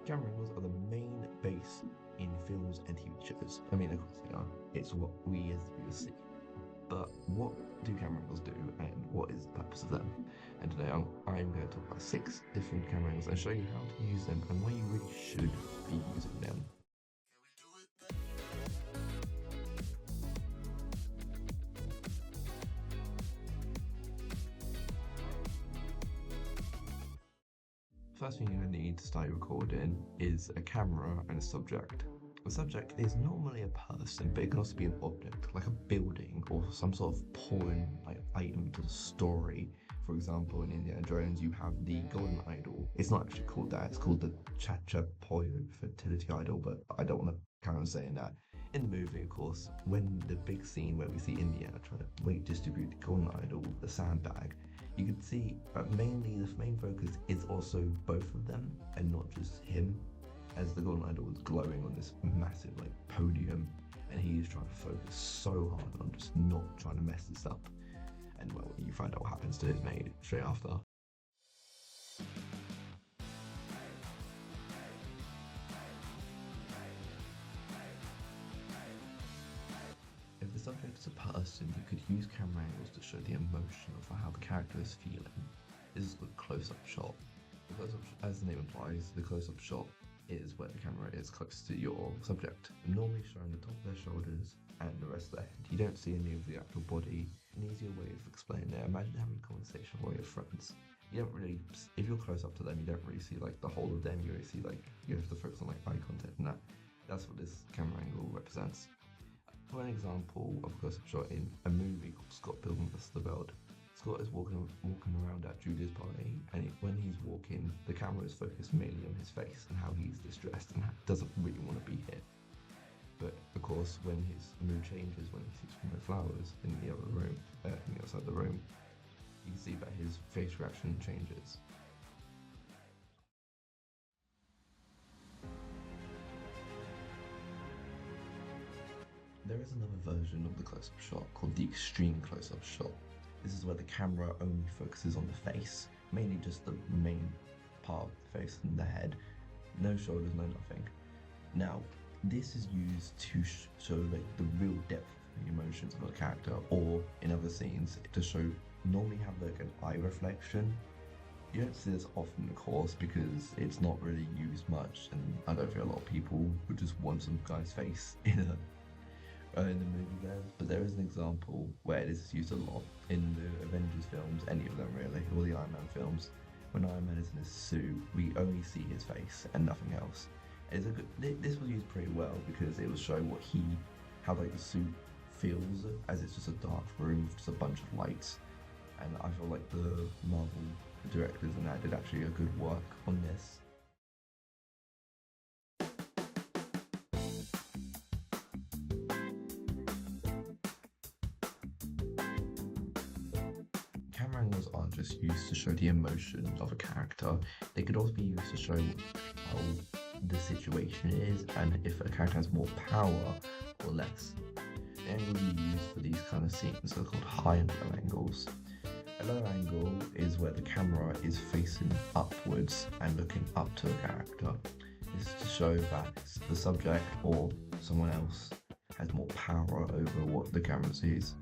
Camera angles are the main base in films and TV shows. I mean, of course they are. It's what we as viewers see. But what do camera angles do, and what is the purpose of them? And today I'm going to talk about 6 different camera angles and show you how to use them and why you really should be using them. First thing you're going to need to start recording is a camera and a subject. The subject is normally a person, but it can also be an object, like a building or some sort of important item to the story. For example, in Indiana Jones, you have the golden idol. It's not actually called that, it's called the Chachapoyas fertility idol, but I don't want to carry on saying that. In the movie, of course, when the big scene where we see Indiana trying to distribute the golden idol, the sandbag, you can see mainly the main focus is also both of them and not just him, as the golden idol is glowing on this massive podium, and he is trying to focus so hard on just not trying to mess this up. And well, you find out what happens to his maid straight after. If the subject is a person, you could use camera angles to show the emotion of how the character is feeling. This is called close-up shot. The close-up, as the name implies, the close-up shot is where the camera is close to your subject, normally showing the top of their shoulders and the rest of their head. You don't see any of the actual body. An easier way of explaining it: imagine having a conversation with your friends. You don't really, if you're close up to them, you don't really see the whole of them. You only see you have to focus on eye contact, and that's what this camera angle represents. For an example of a close-up shot in a movie called Scott Pilgrim vs. the World, Scott is walking around at Julia's party, and when he's walking, the camera is focused mainly on his face and how he's distressed and doesn't really want to be here. But of course, when his mood changes, when he sees the flowers in the other room, in the outside the room, you can see that his face reaction changes. There is another version of the close-up shot called the extreme close-up shot. This is where the camera only focuses on the face, mainly just the main part of the face and the head. No shoulders, no nothing. Now, this is used to show the real depth of the emotions of a character, or in other scenes, to show, normally have an eye reflection. You don't see this often, of course, because it's not really used much, and I don't think a lot of people would just want some guy's face in the movie there. But there is an example where this is used a lot in the Avengers films, any of them really, or the Iron Man films. When Iron Man is in his suit, we only see his face and nothing else. This was used pretty well because it was showing how the suit feels, as it's just a dark room with just a bunch of lights. And I feel like the Marvel directors and that did actually a good work on this. Camera angles aren't just used to show the emotion of a character, they could also be used to show how the situation is and if a character has more power or less. The angles you use for these kind of scenes are called high and low angles. A low angle is where the camera is facing upwards and looking up to a character. This is to show that the subject or someone else has more power over what the camera sees.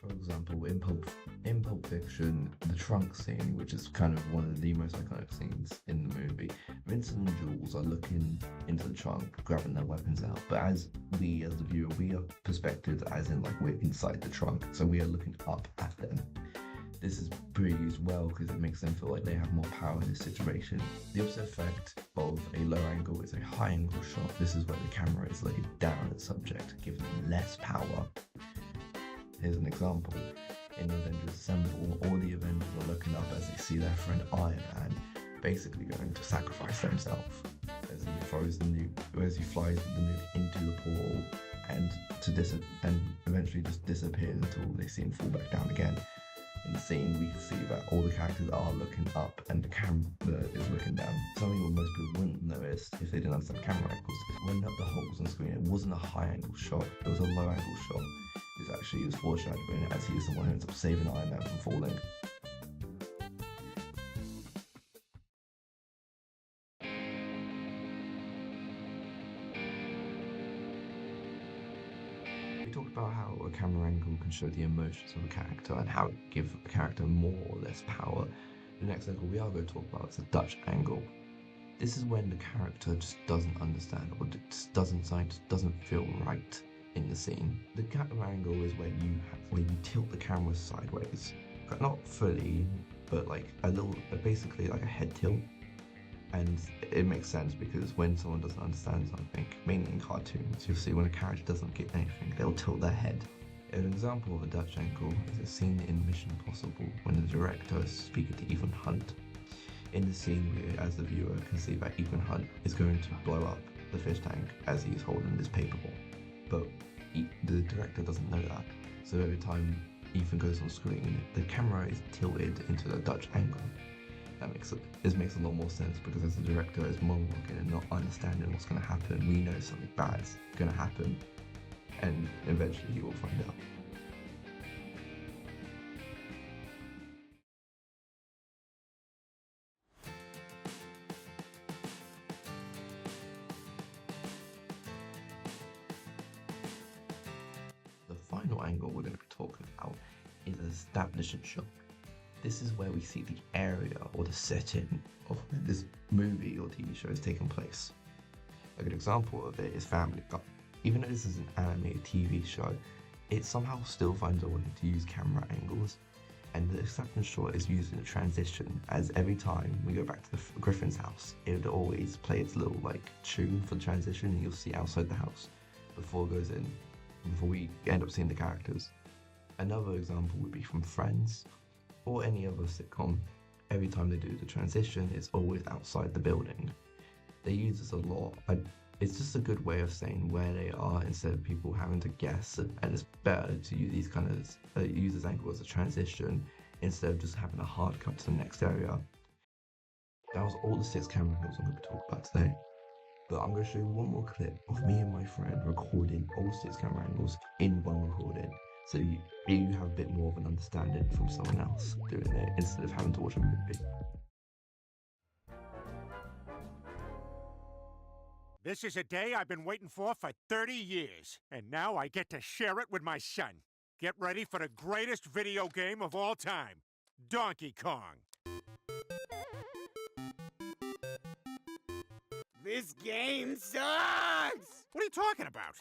For example, in Pulp Fiction, the trunk scene, which is kind of one of the most iconic scenes in the movie, Vincent and Jules are looking into the trunk, grabbing their weapons out. But as the viewer, we are perspective as in we're inside the trunk, so we are looking up at them. This is pretty used well because it makes them feel like they have more power in this situation. The opposite effect of a low angle is a high angle shot. This is where the camera is looking down at the subject, giving them less power. Here's an example. In Avengers Assemble, all the Avengers are looking up as they see their friend Iron Man basically going to sacrifice themselves as he flies the nuke into the portal and eventually just disappear until they see him fall back down again. In the scene, we can see that all the characters are looking up and the camera is looking down. Something that most people wouldn't notice if they didn't understand camera angles. When the holes on screen, it wasn't a high angle shot, it was a low angle shot. This actually is foreshadowing as he is the one who ends up saving Iron Man from falling. we talked about how a camera angle can show the emotions of a character and how it can give a character more or less power. The next angle we are going to talk about is the Dutch angle. This is when the character just doesn't understand or just doesn't feel right in the scene. The camera angle is where you tilt the camera sideways, not fully, but like basically like a head tilt. And it makes sense because when someone doesn't understand something, mainly in cartoons, you'll see when a character doesn't get anything, they'll tilt their head. An example of a Dutch angle is a scene in Mission Impossible when the director is speaking to Ethan Hunt. In the scene, we, as the viewer, can see that Ethan Hunt is going to blow up the fish tank as he's holding this paper ball. But the director doesn't know that. So every time Ethan goes on screen, the camera is tilted into the Dutch angle. This makes a lot more sense because as the director is monologuing and not understanding what's going to happen, we know something bad is going to happen, and eventually he will find out. The final angle we're going to be talking about is an establishing shot. This is where we see the area or the setting of where this movie or TV show is taking place. A good example of it is Family Guy. Even though this is an animated TV show, it somehow still finds a way to use camera angles, and the establishing shot is used in a transition, as every time we go back to the Griffin's house, it would always play its little like tune for the transition, and you'll see outside the house before it goes in, before we end up seeing the characters. Another example would be from Friends, or any other sitcom. Every time they do the transition, it's always outside the building. They use this a lot. It's just a good way of saying where they are instead of people having to guess, and it's better to use these kind of use this angle as a transition instead of just having a hard cut to the next area. That was all the 6 camera angles I'm going to talk about today. But I'm going to show you one more clip of me and my friend recording all 6 camera angles in one recording. So you have a bit more of an understanding from someone else doing it instead of having to watch a movie. This is a day I've been waiting for 30 years, and now I get to share it with my son. Get ready for the greatest video game of all time, Donkey Kong. This game sucks! What are you talking about?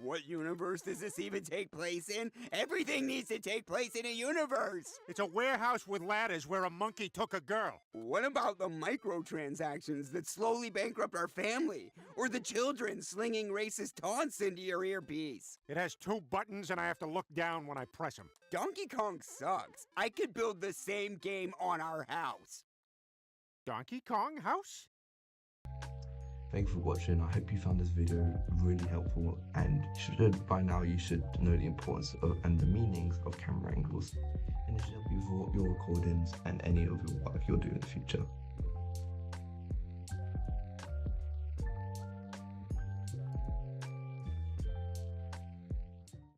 What universe does this even take place in? Everything needs to take place in a universe! It's a warehouse with ladders where a monkey took a girl. What about the microtransactions that slowly bankrupt our family? Or the children slinging racist taunts into your earpiece? It has 2 buttons and I have to look down when I press them. Donkey Kong sucks. I could build the same game on our house. Donkey Kong House? Thank you for watching. I hope you found this video really helpful, and by now you should know the importance of and the meanings of camera angles, and it should help you for your recordings and any of your work you'll do in the future.